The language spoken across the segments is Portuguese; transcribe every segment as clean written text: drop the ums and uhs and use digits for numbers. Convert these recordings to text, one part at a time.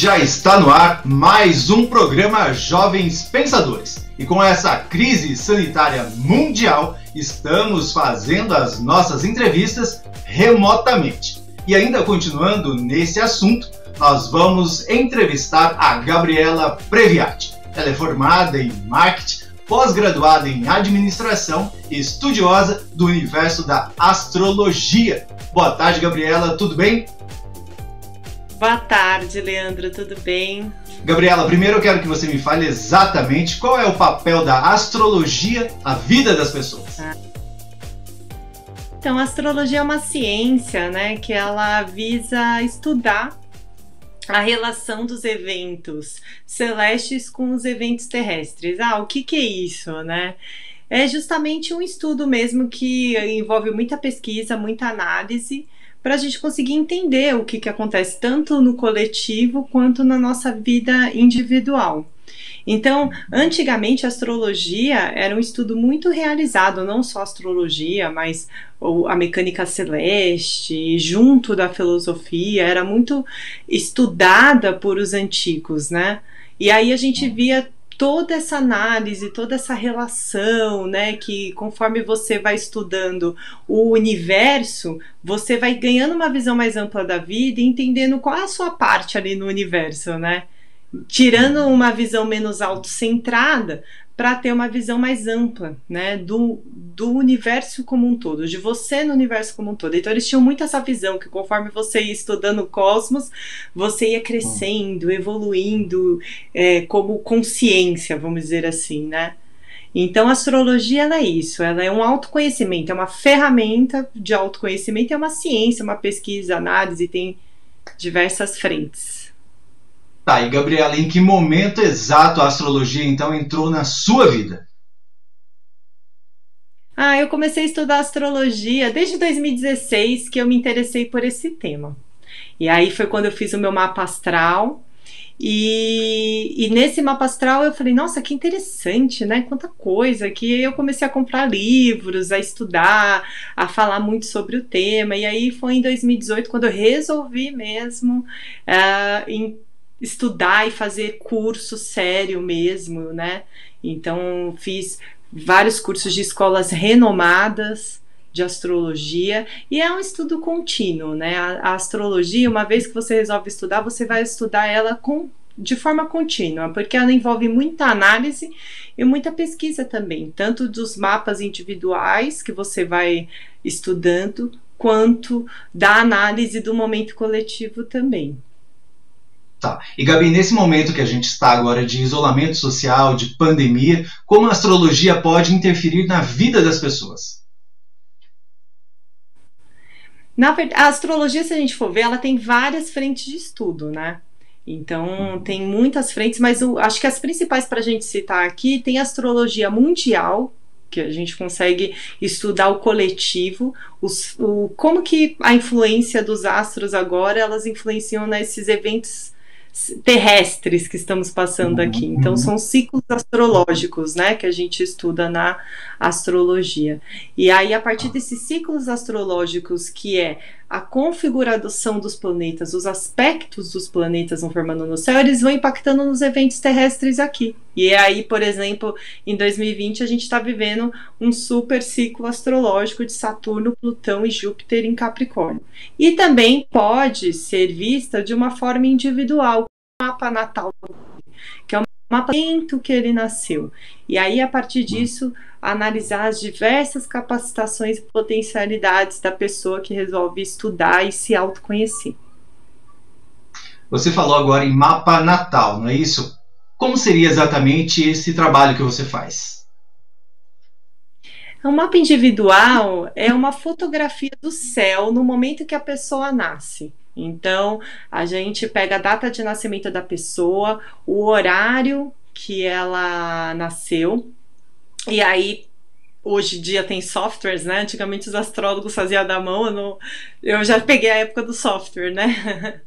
Já está no ar mais um programa Jovens Pensadores. E com essa crise sanitária mundial, estamos fazendo as nossas entrevistas remotamente. E ainda continuando nesse assunto, nós vamos entrevistar a Gabriela Previati. Ela é formada em marketing, pós-graduada em administração e estudiosa do universo da astrologia. Boa tarde, Gabriela, tudo bem? Boa tarde, Leandro, tudo bem? Gabriela, primeiro eu quero que você me fale exatamente qual é o papel da astrologia na vida das pessoas. Então, a astrologia é uma ciência, né, que ela visa estudar a relação dos eventos celestes com os eventos terrestres. O que é isso, né? É justamente um estudo mesmo que envolve muita pesquisa, muita análise, para a gente conseguir entender o que acontece tanto no coletivo quanto na nossa vida individual. Então, antigamente a astrologia era um estudo muito realizado, não só a astrologia, mas a mecânica celeste, junto da filosofia, era muito estudada por os antigos, né? E aí a gente via toda essa análise, toda essa relação, né, que conforme você vai estudando o universo, você vai ganhando uma visão mais ampla da vida e entendendo qual é a sua parte ali no universo, né? Tirando uma visão menos autocentrada para ter uma visão mais ampla, né, do universo como um todo, de você no universo como um todo. Então eles tinham muito essa visão que conforme você ia estudando o cosmos, você ia crescendo, evoluindo como consciência, vamos dizer assim, né? Então a astrologia ela é isso, ela é um autoconhecimento, é uma ferramenta de autoconhecimento, é uma ciência, uma pesquisa, análise, tem diversas frentes. Tá, e Gabriela, em que momento exato a astrologia então entrou na sua vida? Eu comecei a estudar astrologia desde 2016 que eu me interessei por esse tema. E aí foi quando eu fiz o meu mapa astral. E nesse mapa astral eu falei, nossa, que interessante, né? Quanta coisa, que eu comecei a comprar livros, a estudar, a falar muito sobre o tema. E aí foi em 2018 quando eu resolvi mesmo estudar e fazer curso sério mesmo, né? Então fiz vários cursos de escolas renomadas de astrologia e é um estudo contínuo, né? A astrologia, uma vez que você resolve estudar, você vai estudar ela de forma contínua, porque ela envolve muita análise e muita pesquisa também, tanto dos mapas individuais que você vai estudando, quanto da análise do momento coletivo também. Tá. E Gabi, nesse momento que a gente está agora de isolamento social, de pandemia, como a astrologia pode interferir na vida das pessoas? Na verdade, a astrologia, se a gente for ver, ela tem várias frentes de estudo, né? Então, tem muitas frentes, mas acho que as principais para a gente citar aqui tem a astrologia mundial, que a gente consegue estudar o coletivo, como que a influência dos astros agora, elas influenciam nesses eventos terrestres que estamos passando aqui. Então são ciclos astrológicos, né, que a gente estuda na astrologia. E aí a partir desses ciclos astrológicos, que é a configuração dos planetas, os aspectos dos planetas vão formando no céu, eles vão impactando nos eventos terrestres aqui. E aí, por exemplo, em 2020 a gente está vivendo um super ciclo astrológico de Saturno, Plutão e Júpiter em Capricórnio. E também pode ser vista de uma forma individual, o mapa natal, que é o mapa que ele nasceu. E aí, a partir disso, analisar as diversas capacitações e potencialidades da pessoa que resolve estudar e se autoconhecer. Você falou agora em mapa natal, não é isso? Como seria exatamente esse trabalho que você faz? O mapa individual é uma fotografia do céu no momento que a pessoa nasce. Então, a gente pega a data de nascimento da pessoa, o horário que ela nasceu, e aí, hoje em dia tem softwares, né? Antigamente os astrólogos faziam da mão, eu já peguei a época do software, né?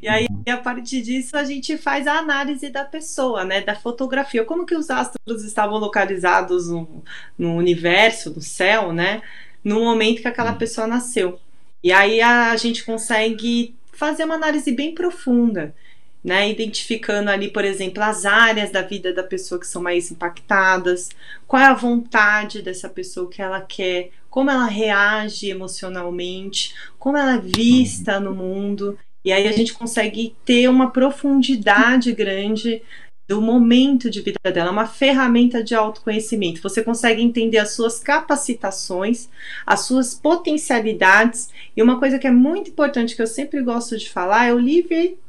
E aí, a partir disso, a gente faz a análise da pessoa, né? Da fotografia, como que os astros estavam localizados no universo, no céu, né? No momento que aquela pessoa nasceu. E aí a gente consegue fazer uma análise bem profunda. né, identificando ali, por exemplo, as áreas da vida da pessoa que são mais impactadas, qual é a vontade dessa pessoa, que ela quer, como ela reage emocionalmente, como ela é vista no mundo, e aí a gente consegue ter uma profundidade grande do momento de vida dela, uma ferramenta de autoconhecimento. Você consegue entender as suas capacitações, as suas potencialidades, e uma coisa que é muito importante, que eu sempre gosto de falar, é o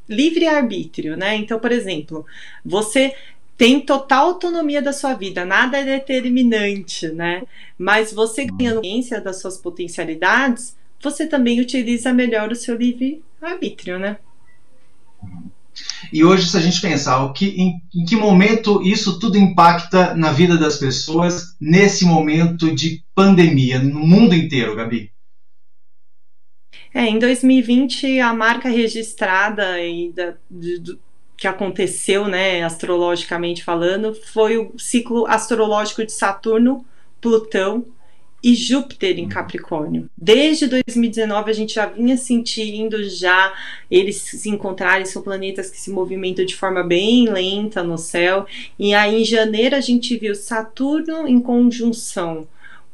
livre-arbítrio, né? Então, por exemplo, você tem total autonomia da sua vida, nada é determinante, né? Mas você ganhando consciência das suas potencialidades, você também utiliza melhor o seu livre-arbítrio, né? E hoje, se a gente pensar em que momento isso tudo impacta na vida das pessoas nesse momento de pandemia, no mundo inteiro, Gabi? Em 2020, a marca registrada que aconteceu, né, astrologicamente falando, foi o ciclo astrológico de Saturno, Plutão e Júpiter em Capricórnio. Desde 2019 a gente já vinha sentindo já eles se encontrarem, são planetas que se movimentam de forma bem lenta no céu, e aí em janeiro a gente viu Saturno em conjunção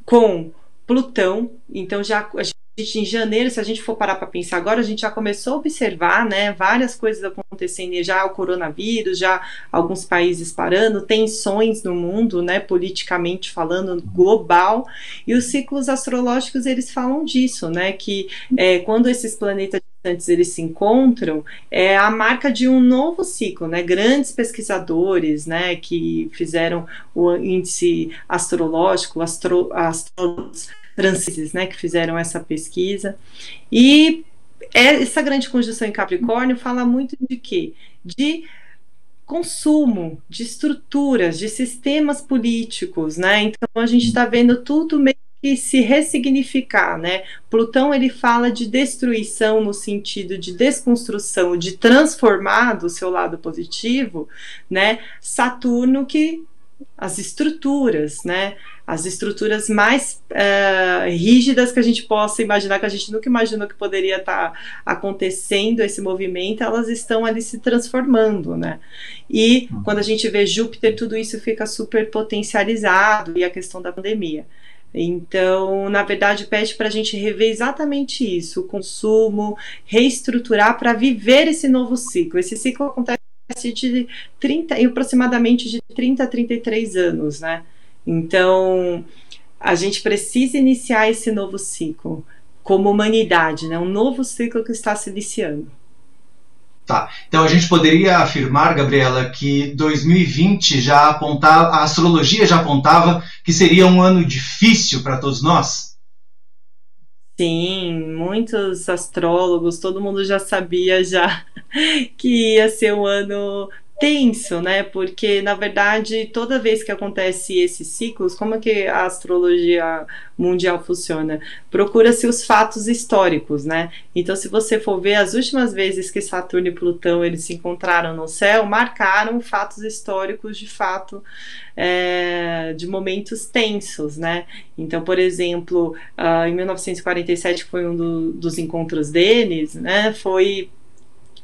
com Plutão, então já a gente, em janeiro, se a gente for parar para pensar agora, a gente já começou a observar, né, várias coisas acontecendo, já o coronavírus, já alguns países parando, tensões no mundo, né, politicamente falando, global, e os ciclos astrológicos, eles falam disso, né, que quando esses planetas distantes eles se encontram, é a marca de um novo ciclo, né, grandes pesquisadores, né, que fizeram o índice astrológico, astrólogos franceses, né, que fizeram essa pesquisa. E essa grande conjunção em Capricórnio fala muito de quê? De consumo, de estruturas, de sistemas políticos, né? Então a gente está vendo tudo meio que se ressignificar, né? Plutão, ele fala de destruição no sentido de desconstrução, de transformar do seu lado positivo, né? Saturno, que as estruturas, né? As estruturas mais rígidas que a gente possa imaginar, que a gente nunca imaginou que poderia estar acontecendo esse movimento, elas estão ali se transformando, né? E quando a gente vê Júpiter, tudo isso fica super potencializado, e a questão da pandemia. Então, na verdade, pede para a gente rever exatamente isso, o consumo, reestruturar para viver esse novo ciclo. Esse ciclo acontece de aproximadamente de 30 a 33 anos, né? Então, a gente precisa iniciar esse novo ciclo como humanidade, né? Um novo ciclo que está se iniciando. Tá. Então a gente poderia afirmar, Gabriela, que 2020 já apontava, a astrologia já apontava que seria um ano difícil para todos nós? Sim, muitos astrólogos, todo mundo já sabia já que ia ser um ano tenso, né? Porque, na verdade, toda vez que acontece esses ciclos, como é que a astrologia mundial funciona? Procura-se os fatos históricos, né? Então, se você for ver, as últimas vezes que Saturno e Plutão eles se encontraram no céu, marcaram fatos históricos de fato, de momentos tensos, né? Então, por exemplo, em 1947, que foi um dos encontros deles, né? Foi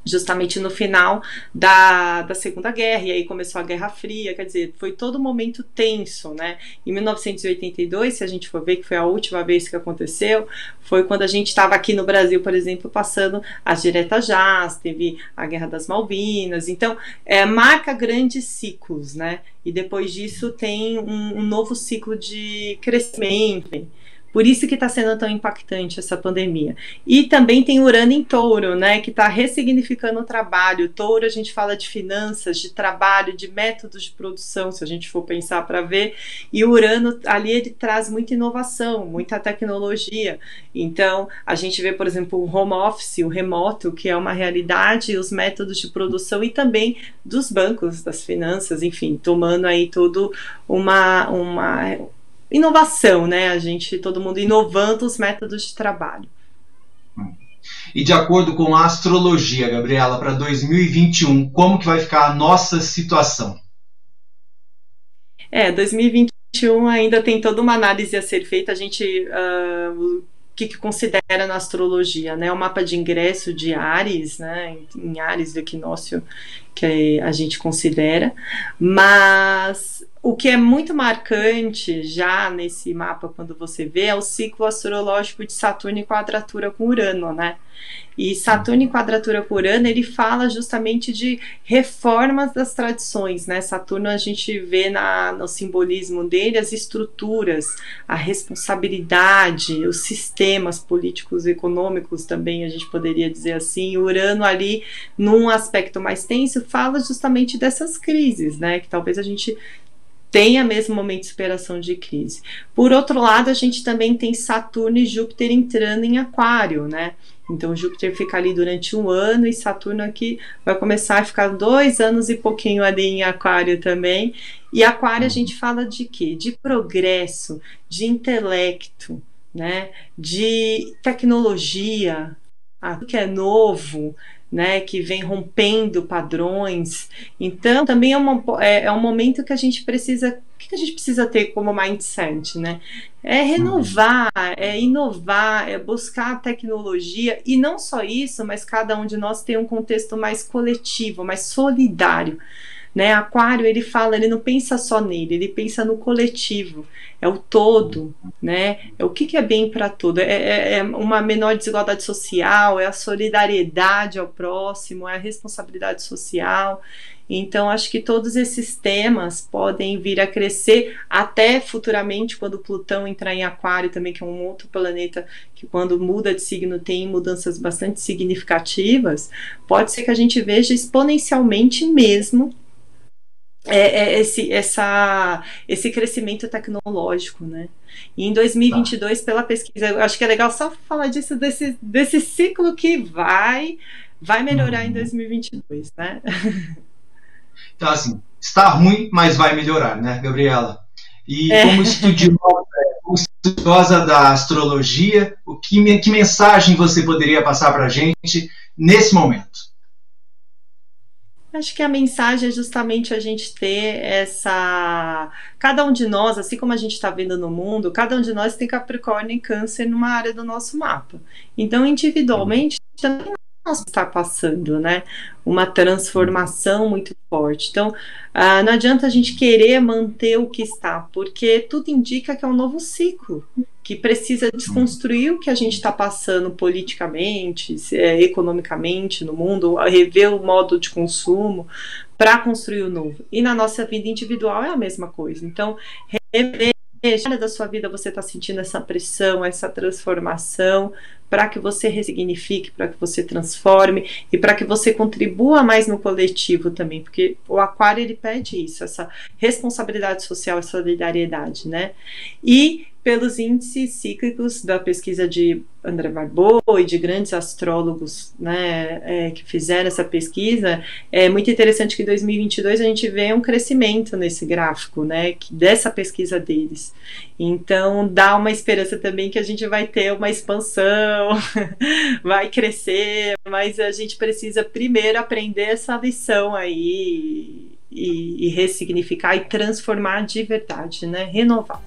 justamente no final da Segunda Guerra, e aí começou a Guerra Fria, quer dizer, foi todo um momento tenso, né? Em 1982, se a gente for ver, que foi a última vez que aconteceu, foi quando a gente estava aqui no Brasil, por exemplo, passando as diretas jazz, teve a Guerra das Malvinas, então marca grandes ciclos, né? E depois disso tem um novo ciclo de crescimento. Por isso que está sendo tão impactante essa pandemia. E também tem Urano em Touro, né, que está ressignificando o trabalho. Touro, a gente fala de finanças, de trabalho, de métodos de produção, se a gente for pensar para ver. E o Urano, ali, ele traz muita inovação, muita tecnologia. Então, a gente vê, por exemplo, o home office, o remoto, que é uma realidade, os métodos de produção e também dos bancos, das finanças, enfim, tomando aí tudo uma inovação, né? Todo mundo inovando os métodos de trabalho. E de acordo com a astrologia, Gabriela, para 2021, como que vai ficar a nossa situação? 2021 ainda tem toda uma análise a ser feita. A gente que considera na astrologia, né? O mapa de ingresso de Áries, né? Em Áries do equinócio que a gente considera, mas o que é muito marcante já nesse mapa, quando você vê, é o ciclo astrológico de Saturno em quadratura com Urano, né? E Saturno em quadratura com Urano, ele fala justamente de reformas das tradições, né? Saturno, a gente vê no simbolismo dele as estruturas, a responsabilidade, os sistemas políticos e econômicos também, a gente poderia dizer assim. Urano ali, num aspecto mais tenso, fala justamente dessas crises, né? Que talvez a gente tenha mesmo momento de superação de crise. Por outro lado, a gente também tem Saturno e Júpiter entrando em Aquário, né? Então Júpiter fica ali durante 1 ano e Saturno aqui vai começar a ficar 2 anos e pouquinho ali em Aquário também. E Aquário a gente fala de quê? De progresso, de intelecto, né? De tecnologia, aquilo que é novo, né, que vem rompendo padrões. Então também é um momento que a gente precisa, o que a gente precisa ter como mindset, né? É renovar, é inovar, é buscar a tecnologia, e não só isso, mas cada um de nós tem um contexto mais coletivo, mais solidário, né? Aquário, ele fala, ele não pensa só nele, ele pensa no coletivo, é o todo, né? É o que é bem para todo, é uma menor desigualdade social, é a solidariedade ao próximo, é a responsabilidade social. Então acho que todos esses temas podem vir a crescer até futuramente, quando Plutão entrar em Aquário também, que é um outro planeta que quando muda de signo tem mudanças bastante significativas. Pode ser que a gente veja exponencialmente mesmo esse crescimento tecnológico, né? E em 2022, pela pesquisa, eu acho que é legal só falar disso, desse ciclo que vai melhorar em 2022, né? Então, assim, está ruim, mas vai melhorar, né, Gabriela? E como estudiosa da astrologia, que mensagem você poderia passar para a gente nesse momento? Acho que a mensagem é justamente a gente ter cada um de nós, assim como a gente está vendo no mundo, cada um de nós tem Capricórnio e Câncer numa área do nosso mapa. Então, individualmente, também nós está passando, né? Uma transformação muito forte. Então, não adianta a gente querer manter o que está, porque tudo indica que é um novo ciclo, que precisa desconstruir o que a gente está passando politicamente, economicamente no mundo, rever o modo de consumo para construir o novo. E na nossa vida individual é a mesma coisa. Então, rever a área da sua vida você está sentindo essa pressão, essa transformação, para que você ressignifique, para que você transforme e para que você contribua mais no coletivo também, porque o Aquário, ele pede isso, essa responsabilidade social, essa solidariedade, né? E pelos índices cíclicos da pesquisa de André Barbeau e de grandes astrólogos, né, que fizeram essa pesquisa, é muito interessante que em 2022 a gente vê um crescimento nesse gráfico, né, dessa pesquisa deles. Então dá uma esperança também que a gente vai ter uma expansão, vai crescer, mas a gente precisa primeiro aprender essa lição aí e ressignificar e transformar de verdade, né, renovar.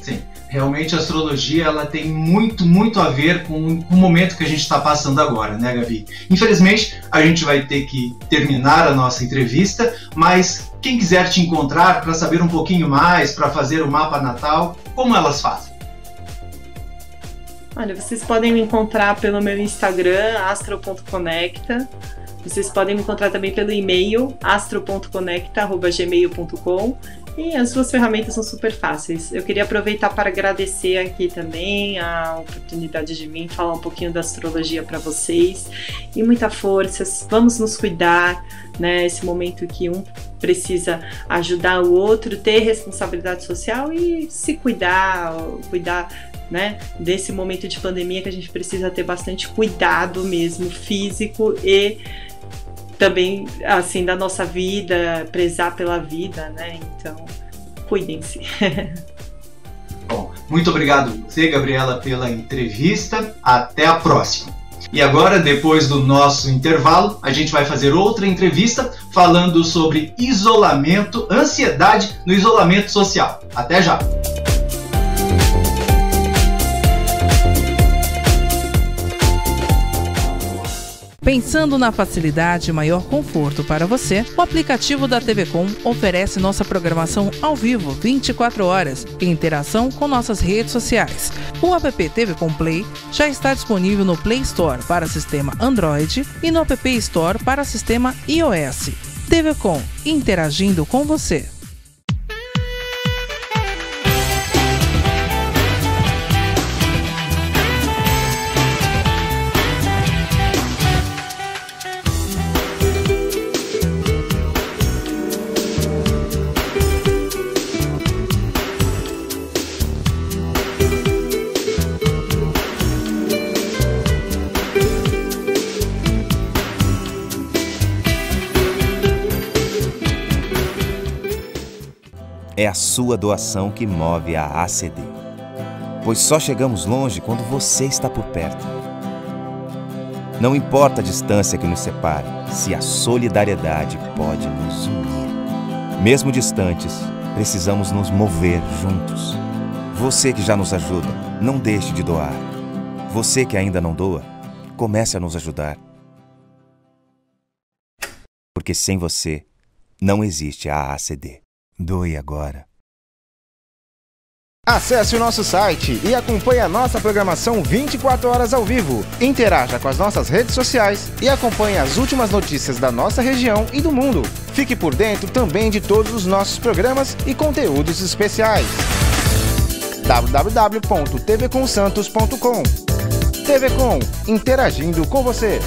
Sim, realmente a astrologia ela tem muito, muito a ver com o momento que a gente está passando agora, né, Gabi? Infelizmente, a gente vai ter que terminar a nossa entrevista, mas quem quiser te encontrar para saber um pouquinho mais, para fazer o mapa natal, como elas fazem? Olha, vocês podem me encontrar pelo meu Instagram, astro.conecta. Vocês podem me encontrar também pelo e-mail, astro.conecta@gmail.com. E as duas ferramentas são super fáceis. Eu queria aproveitar para agradecer aqui também a oportunidade de vir falar um pouquinho da astrologia para vocês. E muita força, vamos nos cuidar, né? Esse momento que um precisa ajudar o outro, ter responsabilidade social e se cuidar, né, desse momento de pandemia que a gente precisa ter bastante cuidado mesmo, físico e também, assim, da nossa vida, prezar pela vida, né? Então, cuidem-se. Bom, muito obrigado a você, Gabriela, pela entrevista. Até a próxima. E agora, depois do nosso intervalo, a gente vai fazer outra entrevista falando sobre isolamento, ansiedade no isolamento social. Até já! Pensando na facilidade e maior conforto para você, o aplicativo da TV Com oferece nossa programação ao vivo 24 horas e interação com nossas redes sociais. O app TV Com Play já está disponível no Play Store para sistema Android e no App Store para sistema iOS. TV Com, interagindo com você. É a sua doação que move a ACD. Pois só chegamos longe quando você está por perto. Não importa a distância que nos separe, se a solidariedade pode nos unir. Mesmo distantes, precisamos nos mover juntos. Você que já nos ajuda, não deixe de doar. Você que ainda não doa, comece a nos ajudar. Porque sem você, não existe a ACD. Doe agora. Acesse o nosso site e acompanhe a nossa programação 24 horas ao vivo. Interaja com as nossas redes sociais e acompanhe as últimas notícias da nossa região e do mundo. Fique por dentro também de todos os nossos programas e conteúdos especiais. www.tvcomsantos.com. TV Com, interagindo com você.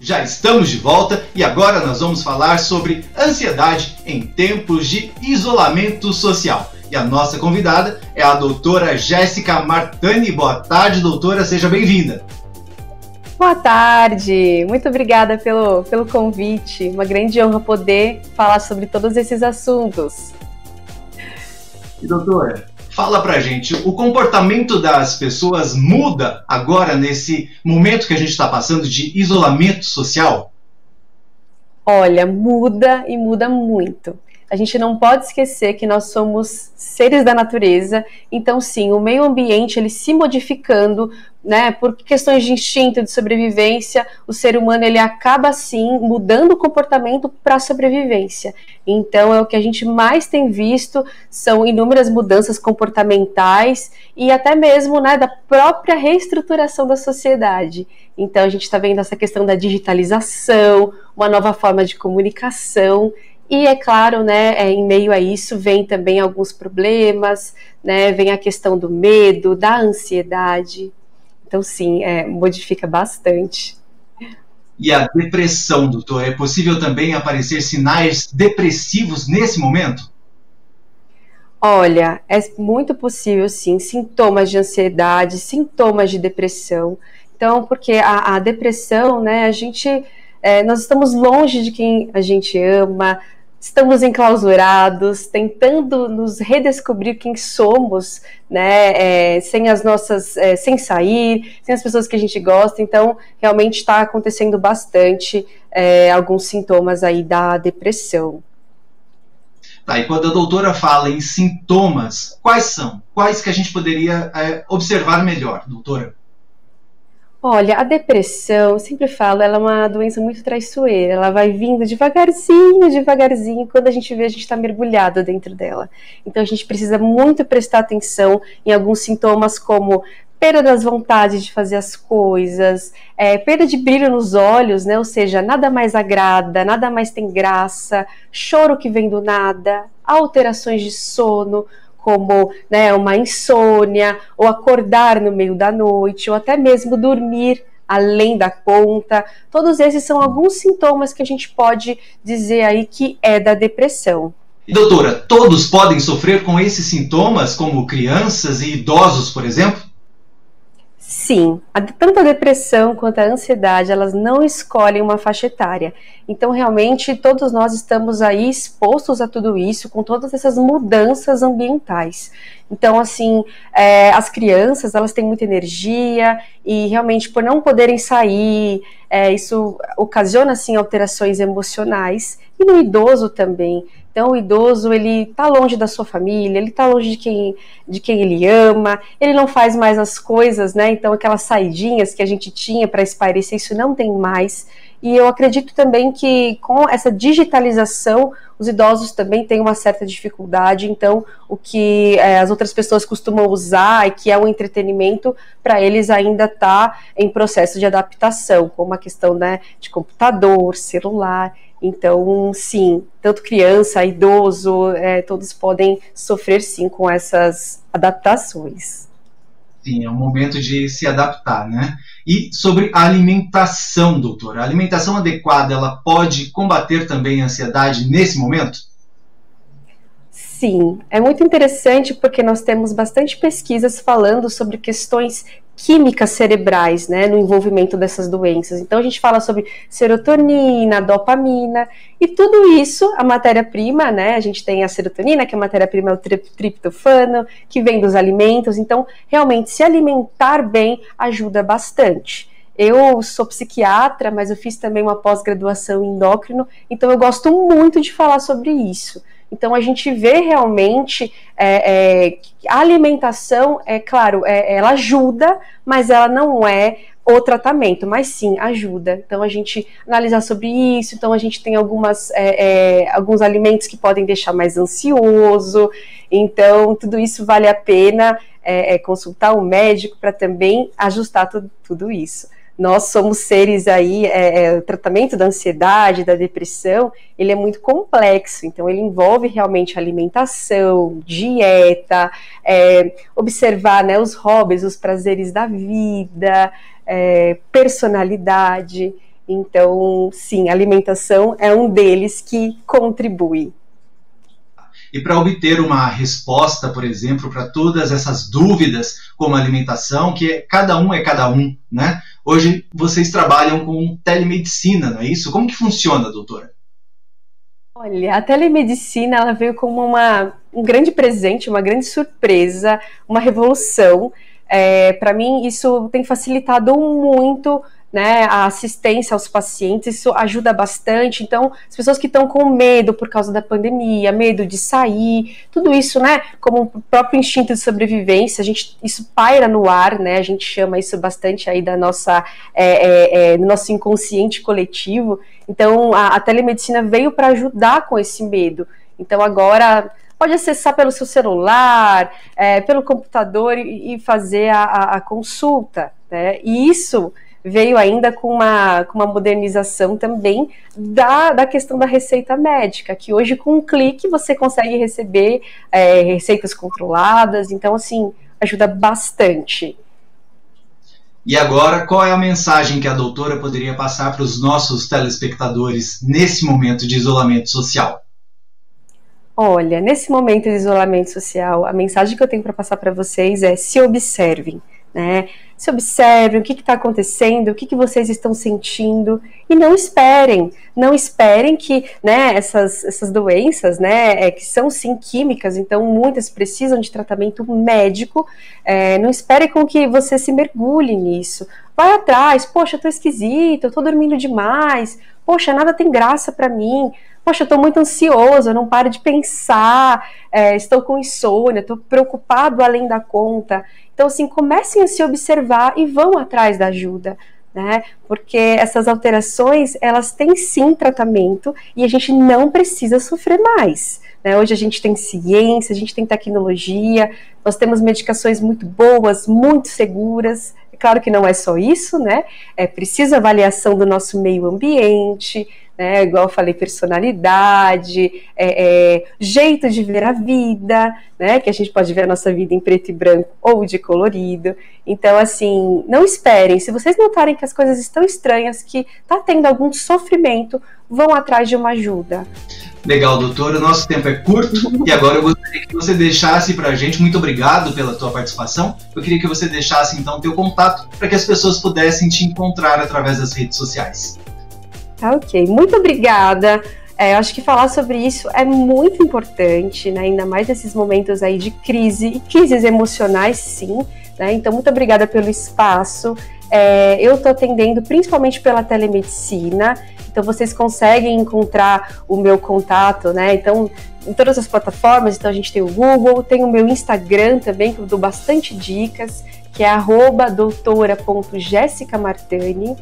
Já estamos de volta e agora nós vamos falar sobre ansiedade em tempos de isolamento social. E a nossa convidada é a doutora Jéssica Martani. Boa tarde, doutora, seja bem-vinda. Boa tarde, muito obrigada pelo convite. Uma grande honra poder falar sobre todos esses assuntos. E doutora, fala pra gente, o comportamento das pessoas muda agora nesse momento que a gente está passando de isolamento social? Olha, muda e muda muito. A gente não pode esquecer que nós somos seres da natureza, então sim, o meio ambiente ele se modificando, né, por questões de instinto, de sobrevivência, o ser humano ele acaba sim mudando o comportamento para a sobrevivência. Então é o que a gente mais tem visto, são inúmeras mudanças comportamentais e até mesmo, né, da própria reestruturação da sociedade. Então a gente está vendo essa questão da digitalização, uma nova forma de comunicação. E é claro, né, em meio a isso vem também alguns problemas, né, vem a questão do medo, da ansiedade. Então sim, modifica bastante. E a depressão, doutor, é possível também aparecer sinais depressivos nesse momento? Olha, é muito possível sim, sintomas de ansiedade, sintomas de depressão. Então, porque a depressão, né, nós estamos longe de quem a gente ama, estamos enclausurados, tentando nos redescobrir quem somos, né, sem sair, sem as pessoas que a gente gosta. Então, realmente está acontecendo bastante alguns sintomas aí da depressão. Tá, e quando a doutora fala em sintomas, quais são? Quais que a gente poderia observar melhor, doutora? Olha, a depressão, eu sempre falo, ela é uma doença muito traiçoeira, ela vai vindo devagarzinho, devagarzinho, quando a gente vê, a gente está mergulhado dentro dela. Então a gente precisa muito prestar atenção em alguns sintomas como perda das vontades de fazer as coisas, perda de brilho nos olhos, né? Ou seja, nada mais agrada, nada mais tem graça, choro que vem do nada, alterações de sono, como, né, uma insônia, ou acordar no meio da noite, ou até mesmo dormir além da conta. Todos esses são alguns sintomas que a gente pode dizer aí que é da depressão. E doutora, todos podem sofrer com esses sintomas, como crianças e idosos, por exemplo? Sim, tanto a depressão quanto a ansiedade, elas não escolhem uma faixa etária. Então, realmente, todos nós estamos aí expostos a tudo isso, com todas essas mudanças ambientais. Então, assim, as crianças, elas têm muita energia e, realmente, por não poderem sair, isso ocasiona, assim, alterações emocionais. E no idoso também. Então, o idoso, ele tá longe da sua família, ele tá longe de quem ele ama, ele não faz mais as coisas, né? Então, aquelas saidinhas que a gente tinha para espairecer, isso não tem mais. E eu acredito também que com essa digitalização, os idosos também têm uma certa dificuldade. Então, o que as outras pessoas costumam usar e que é um entretenimento, para eles ainda está em processo de adaptação, como a questão, né, de computador, celular. Então, sim, tanto criança, idoso, todos podem sofrer, sim, com essas adaptações. Sim, é um momento de se adaptar, né? E sobre a alimentação, doutora, a alimentação adequada, ela pode combater também a ansiedade nesse momento? Sim, é muito interessante porque nós temos bastante pesquisas falando sobre questões químicas cerebrais, né, no envolvimento dessas doenças. Então a gente fala sobre serotonina, dopamina, e tudo isso, a matéria-prima, né, a gente tem a serotonina, que a matéria-prima é o triptofano, que vem dos alimentos. Então, realmente, se alimentar bem ajuda bastante. Eu sou psiquiatra, mas eu fiz também uma pós-graduação em endócrino, então eu gosto muito de falar sobre isso. Então, a gente vê realmente a alimentação, claro, ela ajuda, mas ela não é o tratamento, mas sim, ajuda. Então, a gente analisar sobre isso, então a gente tem alguns alimentos que podem deixar mais ansioso, então tudo isso vale a pena consultar um médico para também ajustar tudo isso. Nós somos seres aí, o tratamento da ansiedade, da depressão, ele é muito complexo, então ele envolve realmente alimentação, dieta, observar, né, os hobbies, os prazeres da vida, personalidade. Então, sim, a alimentação é um deles que contribui. E para obter uma resposta, por exemplo, para todas essas dúvidas como alimentação, que cada um é cada um, né? Hoje vocês trabalham com telemedicina, não é isso? Como que funciona, doutora? Olha, a telemedicina, ela veio como um grande presente, uma grande surpresa, uma revolução. Para mim, isso tem facilitado muito, né, a assistência aos pacientes, isso ajuda bastante. Então, as pessoas que estão com medo por causa da pandemia, medo de sair, tudo isso, né, como o próprio instinto de sobrevivência, isso paira no ar, né, a gente chama isso bastante aí da nossa, do nosso inconsciente coletivo. Então, a telemedicina veio para ajudar com esse medo. Então, agora pode acessar pelo seu celular, pelo computador e fazer a consulta, né, e isso veio ainda com uma modernização também da questão da receita médica, que hoje com um clique você consegue receber receitas controladas, então assim, ajuda bastante. E agora, qual é a mensagem que a doutora poderia passar para os nossos telespectadores nesse momento de isolamento social? Olha, nesse momento de isolamento social, a mensagem que eu tenho para passar para vocês é: se observem, né? Se observem o que está acontecendo, o que vocês estão sentindo, e não esperem que, né, essas doenças, né, que são sim químicas, então muitas precisam de tratamento médico, não espere com que você se mergulhe nisso. Vai atrás, poxa, eu tô esquisito, eu tô dormindo demais, poxa, nada tem graça para mim, poxa, eu estou muito ansioso, eu não paro de pensar, estou com insônia, estou preocupado além da conta. Então, assim, comecem a se observar e vão atrás da ajuda, né? Porque essas alterações, elas têm sim tratamento e a gente não precisa sofrer mais, né? Hoje a gente tem ciência, a gente tem tecnologia, nós temos medicações muito boas, muito seguras. É claro que não é só isso, né? É preciso avaliação do nosso meio ambiente, né? Igual eu falei, personalidade, jeito de ver a vida, né? Que a gente pode ver a nossa vida em preto e branco ou de colorido. Então, assim, não esperem. Se vocês notarem que as coisas estão estranhas, que tá tendo algum sofrimento, vão atrás de uma ajuda. Legal, doutora. Nosso tempo é curto e agora eu gostaria que você deixasse pra gente, muito obrigado pela tua participação, eu queria que você deixasse então teu contato para que as pessoas pudessem te encontrar através das redes sociais. Tá, ok. Muito obrigada. Eu acho que falar sobre isso é muito importante, né? Ainda mais nesses momentos aí de crise, e crises emocionais, sim, né? Então, muito obrigada pelo espaço. Eu estou atendendo principalmente pela telemedicina, então vocês conseguem encontrar o meu contato, né? Então, em todas as plataformas, então a gente tem o Google, tem o meu Instagram também, que eu dou bastante dicas, que é @doutora.jessicamartani.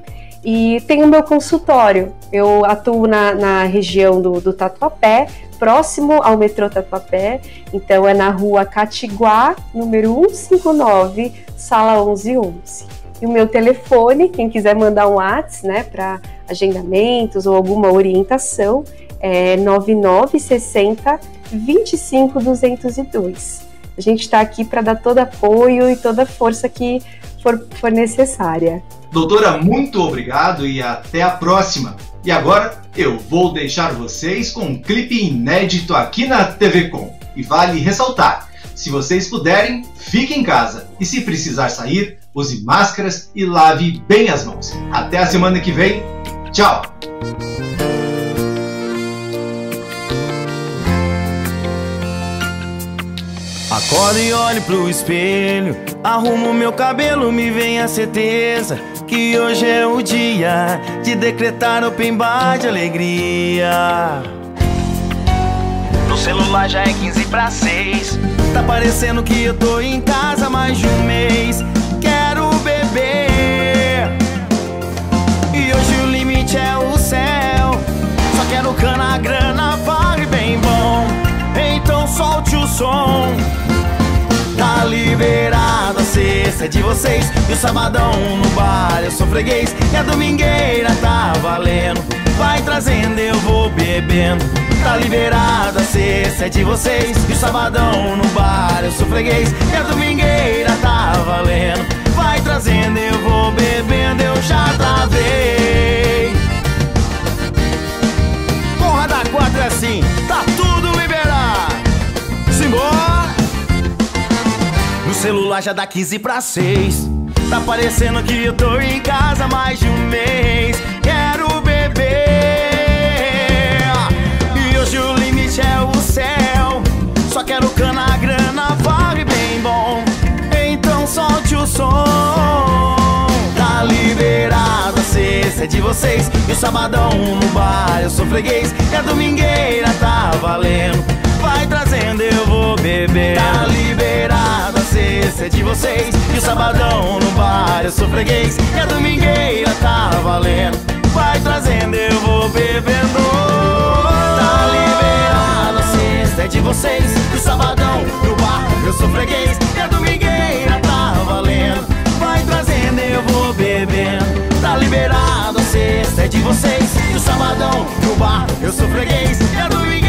E tem o meu consultório, eu atuo na região do Tatuapé, próximo ao metrô Tatuapé, então é na rua Catiguá, número 159, sala 1111. E o meu telefone, quem quiser mandar um WhatsApp, né, para agendamentos ou alguma orientação, é 9960 25 202. A gente está aqui para dar todo apoio e toda a força que for necessária. Doutora, muito obrigado e até a próxima. E agora eu vou deixar vocês com um clipe inédito aqui na TV Com. E vale ressaltar, se vocês puderem, fiquem em casa. E se precisar sair, use máscaras e lave bem as mãos. Até a semana que vem. Tchau! Acordo e olho pro espelho, arrumo meu cabelo, me vem a certeza que hoje é o dia de decretar open bar de alegria. No celular já é 15:06, tá parecendo que eu tô em casa há mais de um mês. Quero beber e hoje o limite é o céu. Só quero cana, grana, vale bem bom. Então solte o som. Tá liberado, a sexta é de vocês e o sabadão no bar eu sou freguês. E a domingueira tá valendo, vai trazendo, eu vou bebendo. Tá liberado, a sexta é de vocês e o sabadão no bar eu sou freguês. E a domingueira tá valendo, vai trazendo, eu vou bebendo. Eu já travei. Porra da quadra é assim, tá tudo liberado. Simbora! No celular já dá 15:06, tá parecendo que eu tô em casa há mais de um mês. Quero beber e hoje o limite é o céu. Só quero cana, grana, vale bem bom. Então solte o som. Tá liberado, a sexta é de vocês e o sabadão no bar eu sou freguês. E a domingueira tá valendo, vai trazendo, eu vou beber. Tá liberado, a sexta é de vocês e o sabadão no bar eu sou freguês. E a domingueira tá valendo, vai trazendo, eu vou bebendo. Tá liberado, a sexta é de vocês e o sabadão no bar eu sou freguês. E a domingueira tá valendo, vai trazendo, eu vou bebendo. Tá liberado, a sexta é de vocês e o sabadão no bar eu sou freguês. E a domingueira